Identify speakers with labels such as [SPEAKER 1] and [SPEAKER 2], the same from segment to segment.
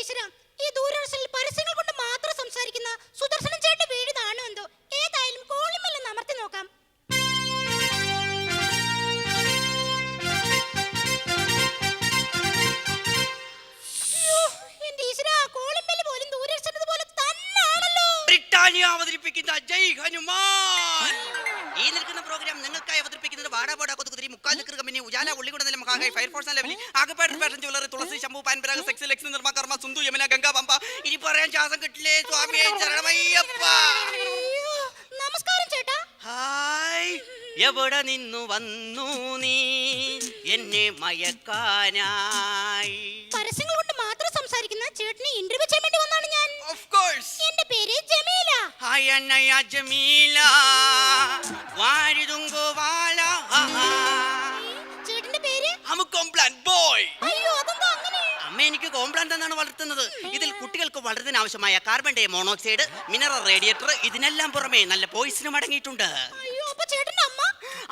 [SPEAKER 1] ഈശ്വരാ, ഈ ദൂരദർശനിൽ പരസ്യങ്ങൾ കൊണ്ട് മാത്രം സംസാരിക്കുന്ന സുദർശനൻ ചേട്ടന്റെ വീട് താണോ എന്തോ. ഏതായാലും കോളിമല്ലെന്ന് അമർത്തി നോക്കാം. എന്റെ ഈശ്വരാ, കോളിമല് പോലും ദൂരദർശനത് പോലെ തന്നെയാണല്ലോ.
[SPEAKER 2] ബ്രിട്ടാനിയ അവതരിപ്പിക്കുന്ന ജയ് ഹനുമാൻ. ഈ നിൽക്കുന്ന പ്രോഗ്രാം നിങ്ങൾക്കായി അവതരിപ്പിക്കുന്നത് വാടാപോടാ കൊതുകുതിരി മുക്കാൽ നിൽക്കുന്ന കമ്പനി ഉജാല ഉള്ളികുട നില മഹാഗൈ ഫയർഫോഴ്സ് ലെവലിൽ ആകപ്പാട് ഫാഷൻ ജ്വല്ലറി തുളസി ശംഭു പാൻപരാഗ് സെക്സ് ലെക്സ് നിർമ്മ കർമ്മ സുന്ദു യമുന ഗംഗ പമ്പ. ഇനി പറയാൻ ശ്വാസം കിട്ടില്ലേ സ്വാമിയെ ശരണമയ്യപ്പ.
[SPEAKER 1] നമസ്കാരം ചേട്ടാ.
[SPEAKER 2] ഹായ്, എവിടെ നിന്നു വന്നു നീ എന്നെ മയക്കാനായി?
[SPEAKER 1] പരസ്യങ്ങൾ കൊണ്ട് മാത്രം സംസാരിക്കുന്ന ചേട്ടനെ ഇന്റർവ്യൂ ചെയ്യാൻ വേണ്ടി വന്നാണ് ഞാൻ.
[SPEAKER 2] Of course.
[SPEAKER 1] എന്റെ പേര് ജമീല.
[SPEAKER 2] ഹായ് അന്നയ ജമീല വാരിതുങ്കോ വാല.
[SPEAKER 1] ചേട്ടന്റെ പേര്?
[SPEAKER 2] അമുക്കൊംപ്ലാൻ ബോയ്.
[SPEAKER 1] അയ്യോ, അതെന്താ അങ്ങനെ?
[SPEAKER 2] അമ്മ എനിക്ക് കോംപ്ലാന്റ് എന്നാണ് വളർത്തുന്നത്. ഇതിൽ കുട്ടികൾക്ക് വളർത്താൻ ആവശ്യമായ carbon di monoxide, mineral radiator, ഇതിനെല്ലാം പുറമെ നല്ല പോയിസനും അടങ്ങിയിട്ടുണ്ട്.
[SPEAKER 1] അയ്യോ, അപ്പൊ ചേട്ടന്റെ അമ്മ?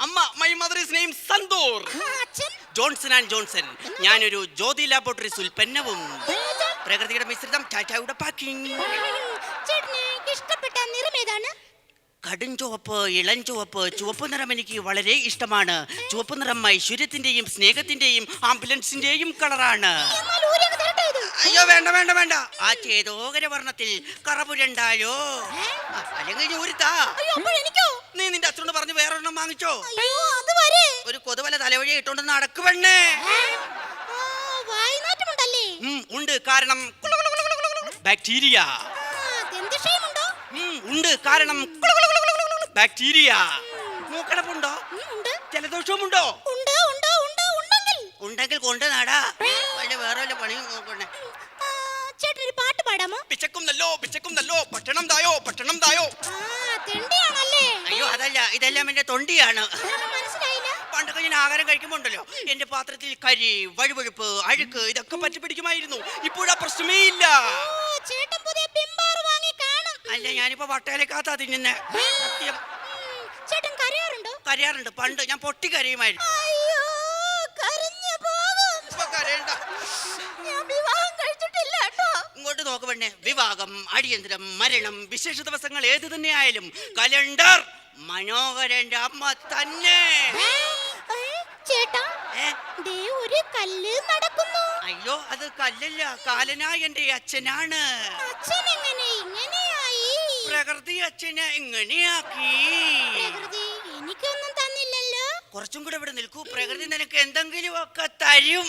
[SPEAKER 2] അമ്മ my mother is name Santoor.
[SPEAKER 1] അച്ഛൻ?
[SPEAKER 2] Johnson and Johnson. ഞാനൊരു ജ്യോതി ലാബോറട്ടറീസ് ഉൽപ്പന്നവും. പ്രകൃതിയുടെ മിശ്രിതം, ടാറ്റയുടെ പാക്കിംഗ്.
[SPEAKER 1] ചേട്ടന് ഇഷ്ടപ്പെട്ട നിറം ഏതാണ്?
[SPEAKER 2] കടും ചുവപ്പ്, ഇളം ചുവപ്പ്. ചുവപ്പ് നിറം എനിക്ക് വളരെ ഇഷ്ടമാണ്. ചുവപ്പ് നിറം ഐശ്വര്യത്തിന്റെയും സ്നേഹത്തിന്റെയും ആംബുലൻസിന്റെയും കളറാണ്. അയ്യോ വേണ്ട വേണ്ട വേണ്ട, ആ ചേതോകര വർണ്ണത്തിൽ കറപുരണ്ടാലോ. അല്ലെങ്കിൽ ഊരിത്താ. നീ നിന്റെ അച്ഛനോട് പറഞ്ഞ് വേറൊരെണ്ണം വാങ്ങിച്ചോ. ഒരു കൊതുവല തലവഴി ഇട്ടോണ്ട് നടക്കുവണ്ണേ. ഉണ്ട്, കാരണം ബാക്ടീരിയ. ഉണ്ട്, കാരണം ബാക്ടീരിയ. മൂക്കടപ്പുണ്ടോ? ജലദോഷവുമുണ്ടോ? ഉണ്ടെങ്കിൽ കൊണ്ട് നാടാ. വേറെ വല്ല പണിയും നോക്കണേ.
[SPEAKER 1] ചേട്ടനൊരു പാട്ട് പാടാമോ?
[SPEAKER 2] പിച്ചക്കും നല്ലോ പിച്ചക്കും നല്ലോ പട്ടണം തായോ പട്ടണം തായോ. അയ്യോ അതല്ല, ഇതെല്ലാം എന്റെ തൊണ്ടിയാണ്. പണ്ടൊക്കെ ഞാൻ ആഹാരം കഴിക്കുമ്പോണ്ടല്ലോ എന്റെ പാത്രത്തിൽ കരി, വഴുവഴുപ്പ്, അഴുക്ക് ഇതൊക്കെ പറ്റി പിടിക്കുമായിരുന്നു. ഇപ്പോഴാ പ്രശ്നമേ ഇല്ല. അല്ല, ഞാനിപ്പോ വട്ടയിലേക്കാത്താ തിന്നുന്നേ. സത്യം. കരയാറുണ്ട്. പണ്ട് ഞാൻ പൊട്ടി കരയുമായിരുന്നു. ഇങ്ങോട്ട് നോക്ക് പെണ്ണെ. വിവാഹം, അടിയന്തരം, മരണം, വിശേഷ ദിവസങ്ങൾ ഏത് തന്നെ ആയാലും കലണ്ടർ മനോഹരന്റെ അമ്മ തന്നെ. അയ്യോ, അത് കല്ലല്ല, കാലനായ എന്റെ അച്ഛനാണ്. പ്രകൃതി അച്ഛനെ ഇങ്ങനെയാക്കി.
[SPEAKER 1] എനിക്കൊന്നും തന്നില്ലല്ലോ.
[SPEAKER 2] കുറച്ചും കൂടെ ഇവിടെ നിൽക്കൂ, പ്രകൃതി നിനക്ക് എന്തെങ്കിലും ഒക്കെ തരും.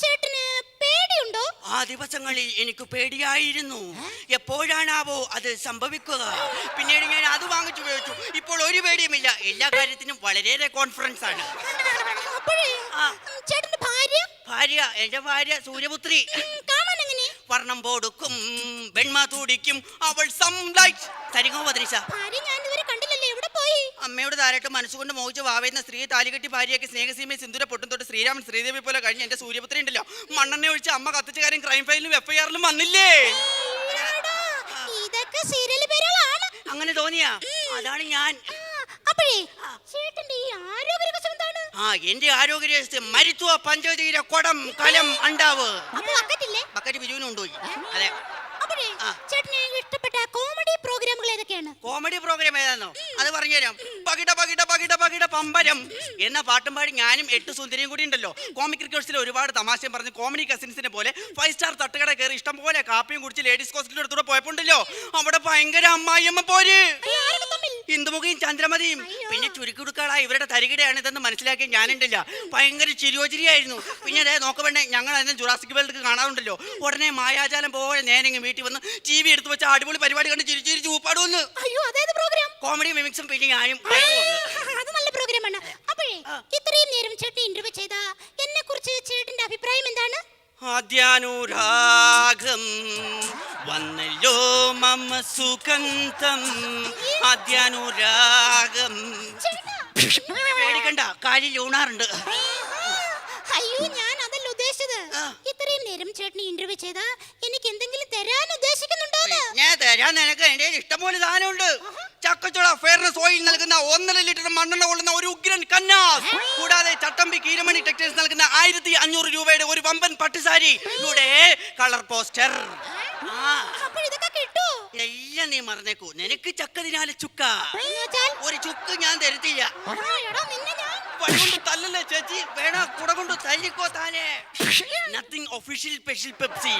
[SPEAKER 1] ചേട്ടന് പേടിയുണ്ടോ?
[SPEAKER 2] ആ ദിവസങ്ങളിൽ എനിക്ക് പേടിയായിരുന്നു. എപ്പോഴാണാവോ അത് സംഭവിക്കുക. പിന്നീട് ഞാൻ അത് വാങ്ങിച്ചു ഉപയോഗിച്ചു. ഇപ്പോൾ ഒരു പേടിയുമില്ല. എല്ലാ കാര്യത്തിനും വളരെയേറെ കോൺഫിഡൻസ് ആണ്. ഭാര്യ, എന്റെ ഭാര്യ സൂര്യപുത്രി. വർണ്ണം പോടുക്കും, വെണ്മ തൂടിക്കും, അവൾ അമ്മയോട് താരായിട്ട് മനസ്സുകൊണ്ട് മോഹിച്ച് വാവേന്ന സ്ത്രീ താലികെട്ടി ഭാര്യയ്ക്ക് സ്നേഹസീമയെ സിന്ദൂര പൊട്ടും തൊട്ട് ശ്രീരാമൻ ശ്രീദേവി പോലെ കഴിഞ്ഞ് എന്റെ സൂര്യപുത്രി ഉണ്ടല്ലോ, മണ്ണെണ്ണ ഒഴിച്ച് അമ്മ കത്തിച്ച കാര്യം ക്രൈം ഫയലിലും FIR-ലും വന്നില്ലേ? അങ്ങനെ തോന്നിയാ? അതാണ് ഞാൻ. എന്റെ ആരോഗ്യ മരുത്വ പഞ്ചതീര കൊടം കലം അണ്ടാവ്. ബക്കറ്റ് ബിജുവിനും കൊണ്ടുപോയി. അതെ.
[SPEAKER 1] ഇഷ്ടപ്പെട്ട കോമഡി പ്രോഗ്രാമുകൾ ഏതൊക്കെയാണ്?
[SPEAKER 2] കോമഡി പ്രോഗ്രാം ഏതാണോ അത് പറഞ്ഞുതരാം. പകിട പകിട പകിട പകിട പമ്പരം എന്ന പാട്ടും പാടി ഞാനും 8 സുന്ദരിയും കൂടി ഉണ്ടല്ലോ. കോമിക് റിക്കോഴ്സിൽ ഒരുപാട് തമാശയും പറഞ്ഞ് കോമഡി കസിൻസിനെ പോലെ 5 സ്റ്റാർ തട്ടുകട കയറി ഇഷ്ടം പോലെ കാപ്പിയും കുടിച്ച് ലേഡീസ് ഹോസ്റ്റലിന്റെ അടുത്തൂടെ പോയപ്പോണ്ടല്ലോ അവിടെ ഭയങ്കര അമ്മായിയമ്മ പോര്. ഇന്ദുമുഖയും ചന്ദ്രമതിയും. പിന്നെ ചുരുക്കുടുക്കളായി ഇവരുടെ തരികിടയാണ് ഇതെന്ന് മനസ്സിലാക്കി ഞാനുണ്ടല്ല ഭയങ്കര ചിരിയോചിരിയായിരുന്നു. പിന്നെ അതേ നോക്കവേണ്ടേ, ഞങ്ങൾ അതിന് ജുറാസിക് വേൾഡ് കാണാറുണ്ടല്ലോ. ഉടനെ മായാജാലം പോലെ നേരെ വീട്ടിൽ വന്ന് TV എടുത്ത് വെച്ച അടിപൊളി പരിപാടി കണ്ട് ചിരിച്ചിരി ചൂപ്പാടുവന്ന്. കോമഡി മിമിക്സും പിന്നെ ഞാനും.
[SPEAKER 1] അത് നല്ല പ്രോഗ്രാമാണ്. അപ്പോഴേ ഇത്രയും നേരം ചേട്ടൻ ഇന്റർവ്യൂ ചെയ്ത എന്നെ കുറിച്ച് ചേട്ടന്റെ അഭിപ്രായം എന്താണ്?
[SPEAKER 2] ആദ്യാനുരാഗം വന്നല്ലോ മമ സുഗന്ധം. ആദ്യാനുരാഗം. പേടിക്കണ്ട, കാലിൽ ഊണാറുണ്ട്.
[SPEAKER 1] അയ്യോ, ഞാൻ അതല്ല ഉദ്ദേശിച്ചത്. ഇത്രയും നേരം ചേട്ടനെ ഇന്റർവ്യൂ ചെയ്താ എനിക്ക് എന്തെങ്കിലും തരാൻ ഉദ്ദേശിക്കുന്നുണ്ടോ?
[SPEAKER 2] ഞാൻ തരാൻ നിനക്ക് എന്റെ ഇഷ്ടംപോലെ സാധനമുണ്ട്. ചക്കച്ചുള ഫെയർനെസ് ഓയിൽ നൽകുന്ന 1.5 ലിറ്റർ മണ്ണെണ്ണ കൊള്ളുന്ന ഒരു ഉഗ്രൻ കന്നാസ്, കൂടാതെ ചട്ടമ്പി കീരമണി ടെക്സ്റ്റൈൽസ് നൽകുന്ന 1500 രൂപയുടെ ഒരു വമ്പൻ പട്ടുസാരി, ഇവിടെ കളർ പോസ്റ്റർ.
[SPEAKER 1] അപ്പോൾ ഇതൊക്കെ കിട്ടൂ.
[SPEAKER 2] എല്ലാം നീ മറന്നേക്കൂ. നിനക്ക് ചക്കതിനാല് ചുക്ക,
[SPEAKER 1] എന്നുവെച്ചാൽ?
[SPEAKER 2] ഒരു ചുക്ക് ഞാൻ തരുത്തില്ല.
[SPEAKER 1] എടാ, നിന്നെ ഞാൻ
[SPEAKER 2] വഴികൊണ്ട് തല്ലല്ലേ ചേച്ചി, വേണ കുട കൊണ്ട് തല്ലിക്കോ താനെ. Nothing official special Pepsi.